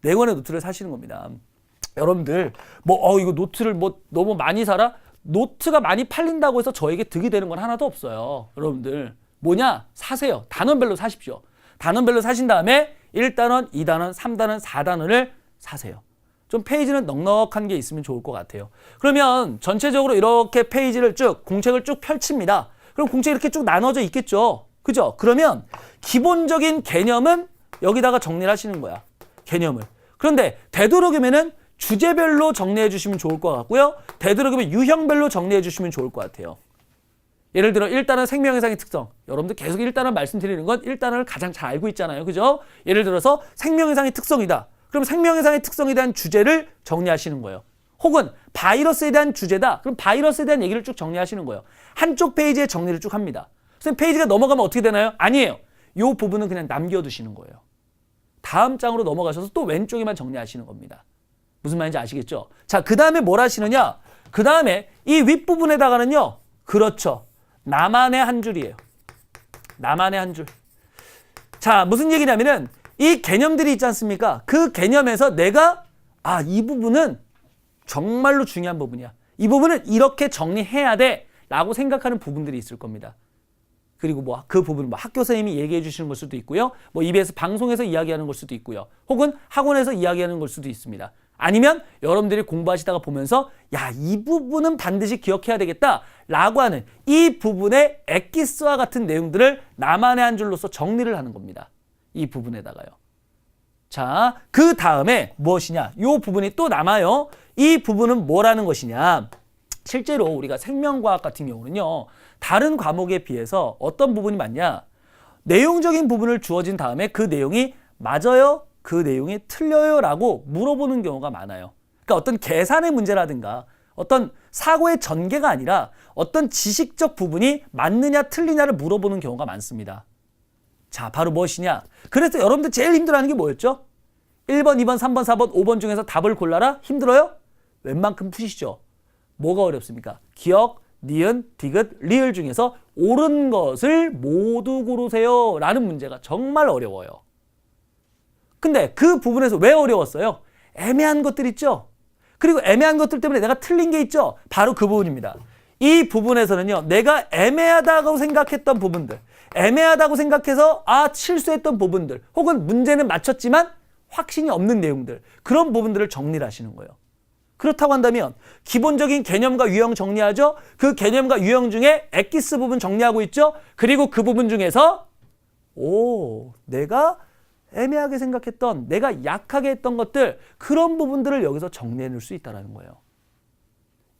4권의 노트를 사시는 겁니다. 여러분들 이거 노트를 너무 많이 사라? 노트가 많이 팔린다고 해서 저에게 득이 되는 건 하나도 없어요. 여러분들 뭐냐? 사세요. 단원별로 사십시오. 단원별로 사신 다음에 1단원, 2단원, 3단원, 4단원을 사세요. 좀 페이지는 넉넉한 게 있으면 좋을 것 같아요. 그러면 전체적으로 이렇게 페이지를 공책을 쭉 펼칩니다. 그럼 공책이 이렇게 쭉 나눠져 있겠죠. 그죠? 그러면 기본적인 개념은 여기다가 정리를 하시는 거야. 개념을. 그런데 되도록이면은 주제별로 정리해 주시면 좋을 것 같고요. 되도록이면 유형별로 정리해 주시면 좋을 것 같아요. 예를 들어 1단원 생명현상의 특성. 여러분들 계속 1단원 말씀드리는 건 1단원을 가장 잘 알고 있잖아요. 그죠? 예를 들어서 생명현상의 특성이다. 그럼 생명현상의 특성에 대한 주제를 정리하시는 거예요. 혹은 바이러스에 대한 주제다. 그럼 바이러스에 대한 얘기를 쭉 정리하시는 거예요. 한쪽 페이지에 정리를 쭉 합니다. 선생님 페이지가 넘어가면 어떻게 되나요? 아니에요. 이 부분은 그냥 남겨두시는 거예요. 다음 장으로 넘어가셔서 또 왼쪽에만 정리하시는 겁니다. 무슨 말인지 아시겠죠? 자, 그 다음에 뭘 하시느냐? 그 다음에 이 윗부분에다가는요. 그렇죠. 나만의 한 줄이에요. 나만의 한 줄. 자, 무슨 얘기냐면은 이 개념들이 있지 않습니까? 그 개념에서 내가 이 부분은 정말로 중요한 부분이야. 이 부분은 이렇게 정리해야 돼 라고 생각하는 부분들이 있을 겁니다. 그리고 뭐 그 부분 학교 선생님이 얘기해 주시는 걸 수도 있고요. 뭐 EBS 방송에서 이야기하는 걸 수도 있고요. 혹은 학원에서 이야기하는 걸 수도 있습니다. 아니면 여러분들이 공부하시다가 보면서 이 부분은 반드시 기억해야 되겠다 라고 하는 이 부분의 엑기스와 같은 내용들을 나만의 한 줄로서 정리를 하는 겁니다. 이 부분에다가요. 자, 그 다음에 무엇이냐? 이 부분이 또 남아요. 이 부분은 뭐라는 것이냐? 실제로 우리가 생명과학 같은 경우는요. 다른 과목에 비해서 어떤 부분이 많냐? 내용적인 부분을 주어진 다음에 그 내용이 맞아요? 그 내용이 틀려요? 라고 물어보는 경우가 많아요. 그러니까 어떤 계산의 문제라든가 어떤 사고의 전개가 아니라 어떤 지식적 부분이 맞느냐 틀리냐를 물어보는 경우가 많습니다. 자, 바로 무엇이냐? 그래서 여러분들 제일 힘들어하는 게 뭐였죠? 1번, 2번, 3번, 4번, 5번 중에서 답을 골라라? 힘들어요? 웬만큼 푸시죠. 뭐가 어렵습니까? 기억, 니은, 디귿, 리을 중에서 옳은 것을 모두 고르세요 라는 문제가 정말 어려워요. 근데 그 부분에서 왜 어려웠어요? 애매한 것들 있죠? 그리고 애매한 것들 때문에 내가 틀린 게 있죠? 바로 그 부분입니다. 이 부분에서는요, 내가 애매하다고 생각했던 부분들, 애매하다고 생각해서 실수했던 부분들, 혹은 문제는 맞췄지만 확신이 없는 내용들, 그런 부분들을 정리를 하시는 거예요. 그렇다고 한다면 기본적인 개념과 유형 정리하죠. 그 개념과 유형 중에 엑기스 부분 정리하고 있죠. 그리고 그 부분 중에서 내가 애매하게 생각했던, 내가 약하게 했던 것들, 그런 부분들을 여기서 정리해낼 수 있다는 거예요.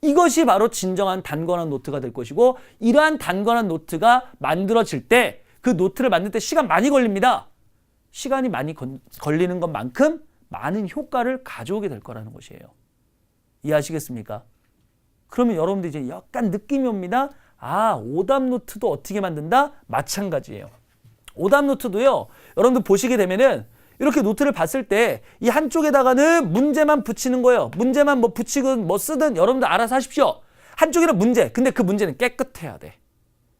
이것이 바로 진정한 단권한 노트가 될 것이고, 이러한 단권한 노트가 만들어질 때, 그 노트를 만들 때 시간 많이 걸립니다. 시간이 많이 걸리는 것만큼 많은 효과를 가져오게 될 거라는 것이에요. 이해하시겠습니까? 그러면 여러분들 이제 약간 느낌이 옵니다. 오답 노트도 어떻게 만든다? 마찬가지예요. 오답 노트도요, 여러분들 보시게 되면은 이렇게 노트를 봤을 때 이 한쪽에다가는 문제만 붙이는 거예요. 문제만 뭐 붙이든 뭐 쓰든 여러분들 알아서 하십시오. 한쪽에는 문제. 근데 그 문제는 깨끗해야 돼.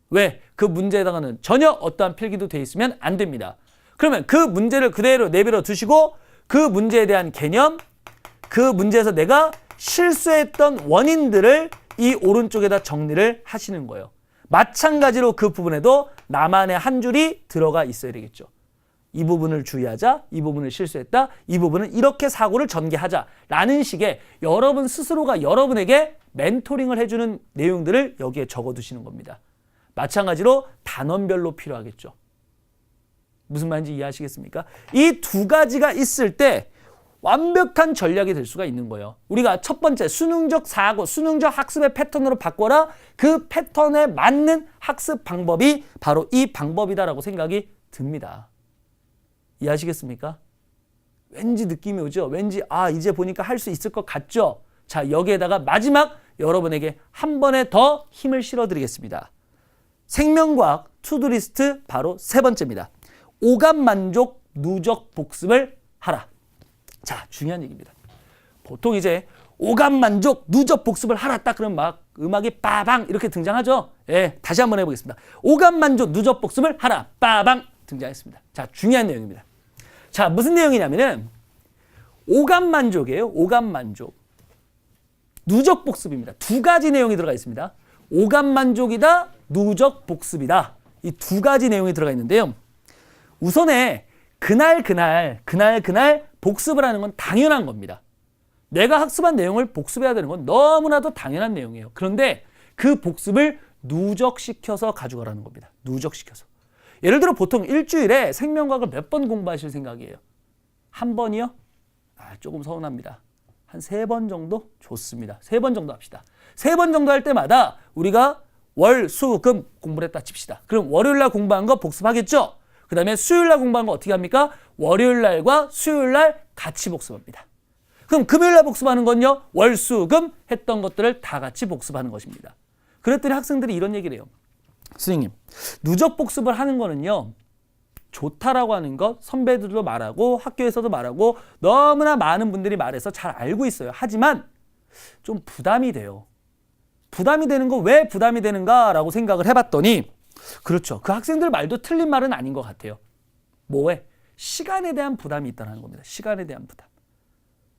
왜? 그 문제에다가는 전혀 어떠한 필기도 돼 있으면 안 됩니다. 그러면 그 문제를 그대로 내버려 두시고 그 문제에 대한 개념, 그 문제에서 내가 실수했던 원인들을 이 오른쪽에다 정리를 하시는 거예요. 마찬가지로 그 부분에도 나만의 한 줄이 들어가 있어야 되겠죠. 이 부분을 주의하자, 이 부분을 실수했다, 이 부분은 이렇게 사고를 전개하자 라는 식의 여러분 스스로가 여러분에게 멘토링을 해주는 내용들을 여기에 적어두시는 겁니다. 마찬가지로 단원별로 필요하겠죠. 무슨 말인지 이해하시겠습니까? 이 두 가지가 있을 때 완벽한 전략이 될 수가 있는 거예요. 우리가 첫 번째 수능적 사고, 수능적 학습의 패턴으로 바꿔라. 그 패턴에 맞는 학습 방법이 바로 이 방법이다라고 생각이 듭니다. 이해하시겠습니까? 왠지 느낌이 오죠? 왠지 이제 보니까 할 수 있을 것 같죠? 자, 여기에다가 마지막 여러분에게 한 번에 더 힘을 실어드리겠습니다. 생명과학 투두리스트 바로 세 번째입니다. 오감만족 누적 복습을 하라. 자, 중요한 얘기입니다. 보통 이제 오감만족 누적 복습을 하라 딱 그러면 막 음악이 빠방 이렇게 등장하죠. 다시 한번 해보겠습니다. 오감만족 누적 복습을 하라 빠방 등장했습니다. 자, 중요한 내용입니다. 자, 무슨 내용이냐면은 오감만족이에요. 오감만족. 누적 복습입니다. 두 가지 내용이 들어가 있습니다. 오감만족이다, 누적 복습이다. 이 두 가지 내용이 들어가 있는데요. 우선에 그날 복습을 하는 건 당연한 겁니다. 내가 학습한 내용을 복습해야 되는 건 너무나도 당연한 내용이에요. 그런데 그 복습을 누적시켜서 가져가라는 겁니다. 누적시켜서. 예를 들어 보통 일주일에 생명과학을 몇 번 공부하실 생각이에요? 한 번이요? 조금 서운합니다. 한 3번 정도? 좋습니다. 3번 정도 합시다. 3번 정도 할 때마다 우리가 월, 수, 금 공부를 했다 칩시다. 그럼 월요일날 공부한 거 복습하겠죠? 그 다음에 수요일날 공부한 거 어떻게 합니까? 월요일날과 수요일날 같이 복습합니다. 그럼 금요일날 복습하는 건요? 월, 수, 금 했던 것들을 다 같이 복습하는 것입니다. 그랬더니 학생들이 이런 얘기를 해요. 선생님, 누적 복습을 하는 거는요, 좋다라고 하는 것 선배들도 말하고 학교에서도 말하고 너무나 많은 분들이 말해서 잘 알고 있어요. 하지만 좀 부담이 돼요. 부담이 되는 거 왜 부담이 되는가라고 생각을 해봤더니 그렇죠. 그 학생들 말도 틀린 말은 아닌 것 같아요. 뭐에? 시간에 대한 부담이 있다는 겁니다. 시간에 대한 부담.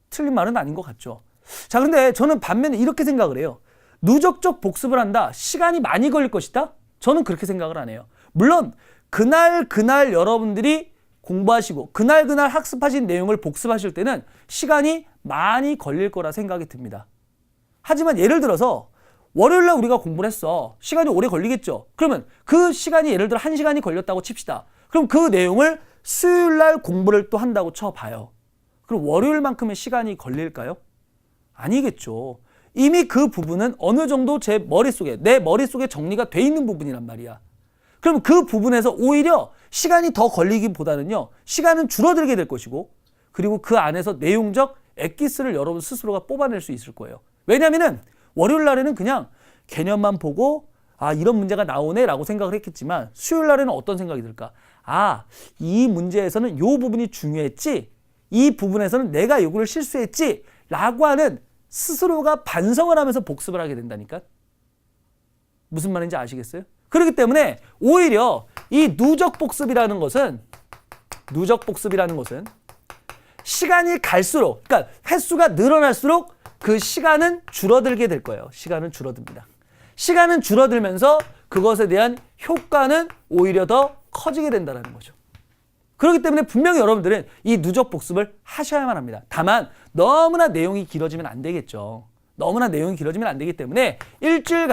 틀린 말은 아닌 것 같죠. 자, 근데 저는 반면에 이렇게 생각을 해요. 누적적 복습을 한다. 시간이 많이 걸릴 것이다? 저는 그렇게 생각을 안 해요. 물론 그날 여러분들이 공부하시고 그날 학습하신 내용을 복습하실 때는 시간이 많이 걸릴 거라 생각이 듭니다. 하지만 예를 들어서 월요일날 우리가 공부를 했어. 시간이 오래 걸리겠죠. 그러면 그 시간이 예를 들어 1시간이 걸렸다고 칩시다. 그럼 그 내용을 수요일날 공부를 또 한다고 쳐봐요. 그럼 월요일만큼의 시간이 걸릴까요? 아니겠죠. 이미 그 부분은 어느 정도 내 머릿속에 정리가 돼 있는 부분이란 말이야. 그럼 그 부분에서 오히려 시간이 더 걸리기보다는요, 시간은 줄어들게 될 것이고, 그리고 그 안에서 내용적 엑기스를 여러분 스스로가 뽑아낼 수 있을 거예요. 왜냐면은 월요일 날에는 그냥 개념만 보고 아, 이런 문제가 나오네 라고 생각을 했겠지만 수요일 날에는 어떤 생각이 들까? 아, 이 문제에서는 이 부분이 중요했지, 이 부분에서는 내가 요거를 실수했지 라고 하는 스스로가 반성을 하면서 복습을 하게 된다니까. 무슨 말인지 아시겠어요? 그렇기 때문에 오히려 이 누적 복습이라는 것은 시간이 갈수록, 그러니까 횟수가 늘어날수록 그 시간은 줄어들게 될 거예요. 시간은 줄어듭니다. 시간은 줄어들면서 그것에 대한 효과는 오히려 더 커지게 된다는 거죠. 그렇기 때문에 분명히 여러분들은 이 누적 복습을 하셔야만 합니다. 다만 너무나 내용이 길어지면 안 되겠죠. 너무나 내용이 길어지면 안 되기 때문에 일주일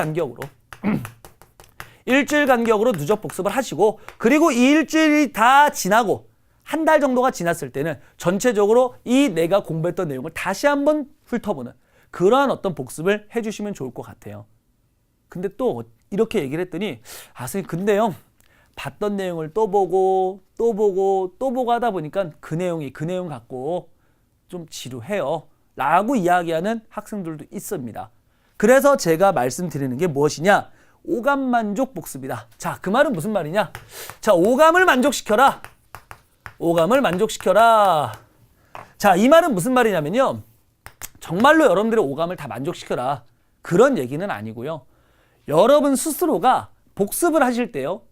간격으로 누적 복습을 하시고, 그리고 이 일주일이 다 지나고 한 달 정도가 지났을 때는 전체적으로 이 내가 공부했던 내용을 다시 한번 훑어보는 그러한 어떤 복습을 해주시면 좋을 것 같아요. 근데 또 이렇게 얘기를 했더니 아, 선생님 근데요, 봤던 내용을 또 보고 하다 보니까 그 내용 갖고 좀 지루해요 라고 이야기하는 학생들도 있습니다. 그래서 제가 말씀드리는 게 무엇이냐? 오감만족 복습이다. 자, 그 말은 무슨 말이냐? 자, 오감을 만족시켜라. 자, 이 말은 무슨 말이냐면요, 정말로 여러분들의 오감을 다 만족시켜라 그런 얘기는 아니고요. 여러분 스스로가 복습을 하실 때요,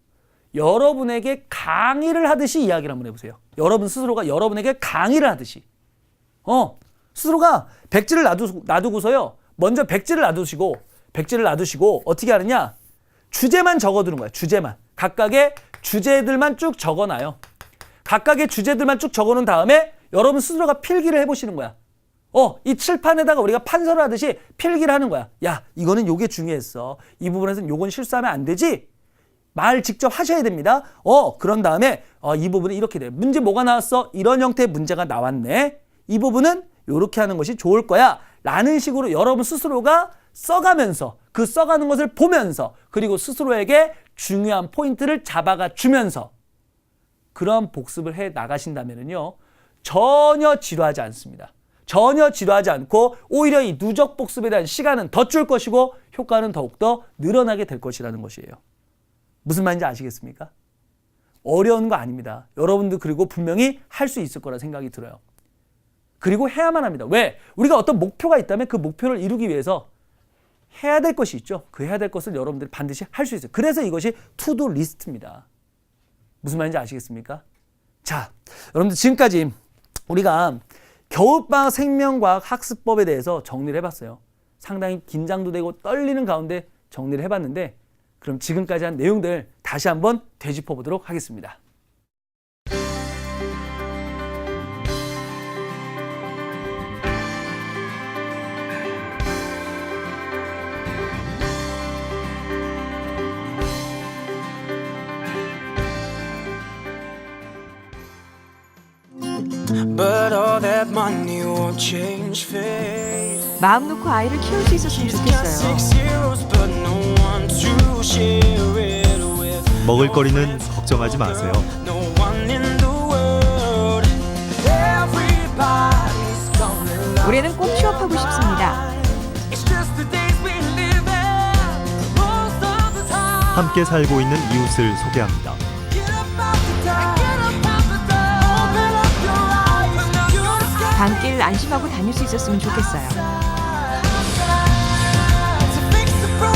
여러분에게 강의를 하듯이 이야기를 한번 해보세요. 여러분 스스로가 여러분에게 강의를 하듯이 스스로가 백지를 놔두고서요, 먼저 백지를 놔두시고 어떻게 하느냐? 주제만 적어두는 거야. 주제만. 각각의 주제들만 쭉 적어놔요. 각각의 주제들만 쭉 적어놓은 다음에 여러분 스스로가 필기를 해보시는 거야. 이 칠판에다가 우리가 판서를 하듯이 필기를 하는 거야. 야, 이거는 요게 중요했어. 이 부분에서는 요건 실수하면 안 되지? 말 직접 하셔야 됩니다. 그런 다음에 이 부분은 이렇게 돼. 문제 뭐가 나왔어? 이런 형태의 문제가 나왔네. 이 부분은 요렇게 하는 것이 좋을 거야 라는 식으로 여러분 스스로가 써가면서, 그 써가는 것을 보면서, 그리고 스스로에게 중요한 포인트를 잡아가 주면서 그런 복습을 해 나가신다면요, 전혀 지루하지 않습니다. 전혀 지루하지 않고 오히려 이 누적 복습에 대한 시간은 더 줄 것이고 효과는 더욱더 늘어나게 될 것이라는 것이에요. 무슨 말인지 아시겠습니까? 어려운 거 아닙니다. 여러분들 그리고 분명히 할 수 있을 거라 생각이 들어요. 그리고 해야만 합니다. 왜? 우리가 어떤 목표가 있다면 그 목표를 이루기 위해서 해야 될 것이 있죠. 그 해야 될 것을 여러분들이 반드시 할 수 있어요. 그래서 이것이 투두 리스트입니다. 무슨 말인지 아시겠습니까? 자, 여러분들 지금까지 우리가 겨울방학 생명과학 학습법에 대해서 정리를 해봤어요. 상당히 긴장도 되고 떨리는 가운데 정리를 해봤는데, 그럼 지금까지 한 내용들 다시 한번 되짚어 보도록 하겠습니다. But all that money won't change fate. 마음 놓고 아이를 키울 수 있었으면 좋겠어요. 6 zeros, but no one to share it with. 먹을거리는 걱정하지 마세요. No one in the world. Everybody's gonna love. 올해는 꼭 취업하고 싶습니다. It's just the days we live in. Most of the time. 함께 살고 있는 이웃을 소개합니다. Get up out the door. Get up out the door. Open up your eyes. Open up your sky. 밤길 안심하고 다닐 수 있었으면 좋겠어요. To fix the problem.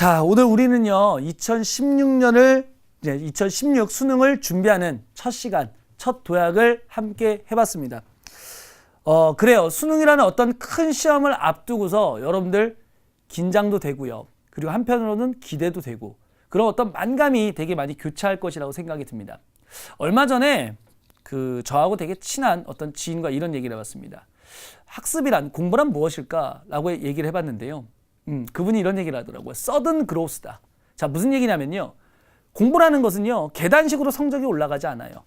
자, 오늘 우리는요, 2016 수능을 준비하는 첫 시간, 첫 도약을 함께 해봤습니다. 그래요. 수능이라는 어떤 큰 시험을 앞두고서 여러분들 긴장도 되고요. 그리고 한편으로는 기대도 되고, 그런 어떤 만감이 되게 많이 교차할 것이라고 생각이 듭니다. 얼마 전에 저하고 되게 친한 어떤 지인과 이런 얘기를 해봤습니다. 학습이란, 공부란 무엇일까? 라고 얘기를 해봤는데요. 그분이 이런 얘기를 하더라고요. sudden growth다. 자, 무슨 얘기냐면요. 공부라는 것은요, 계단식으로 성적이 올라가지 않아요.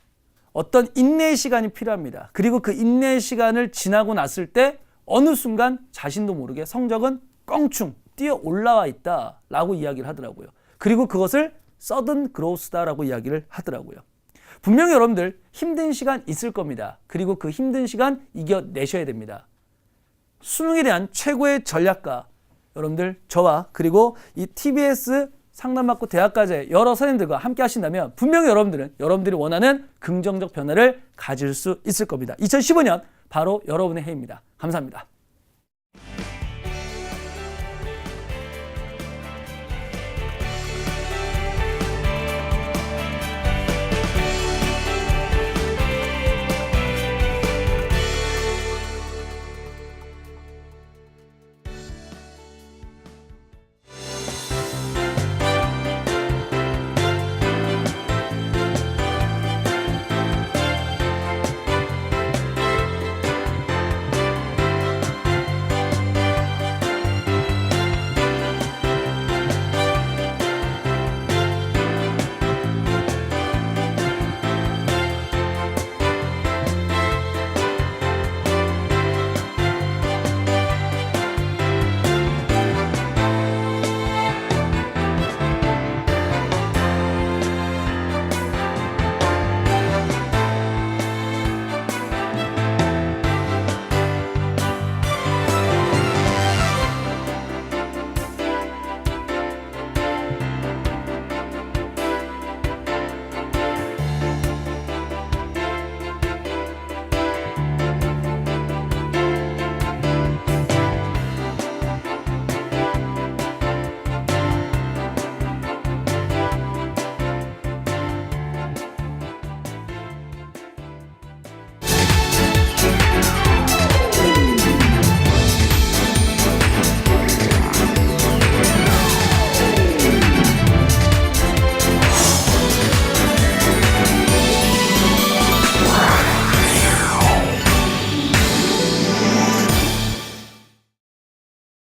어떤 인내의 시간이 필요합니다. 그리고 그 인내의 시간을 지나고 났을 때 어느 순간 자신도 모르게 성적은 껑충 뛰어 올라와 있다라고 이야기를 하더라고요. 그리고 그것을 sudden growth다라고 이야기를 하더라고요. 분명히 여러분들 힘든 시간 있을 겁니다. 그리고 그 힘든 시간 이겨내셔야 됩니다. 수능에 대한 최고의 전략가, 여러분들 저와 그리고 이 TBS 상담받고 대학까지 여러 선생님들과 함께 하신다면 분명히 여러분들이 원하는 긍정적 변화를 가질 수 있을 겁니다. 2015년 바로 여러분의 해입니다. 감사합니다.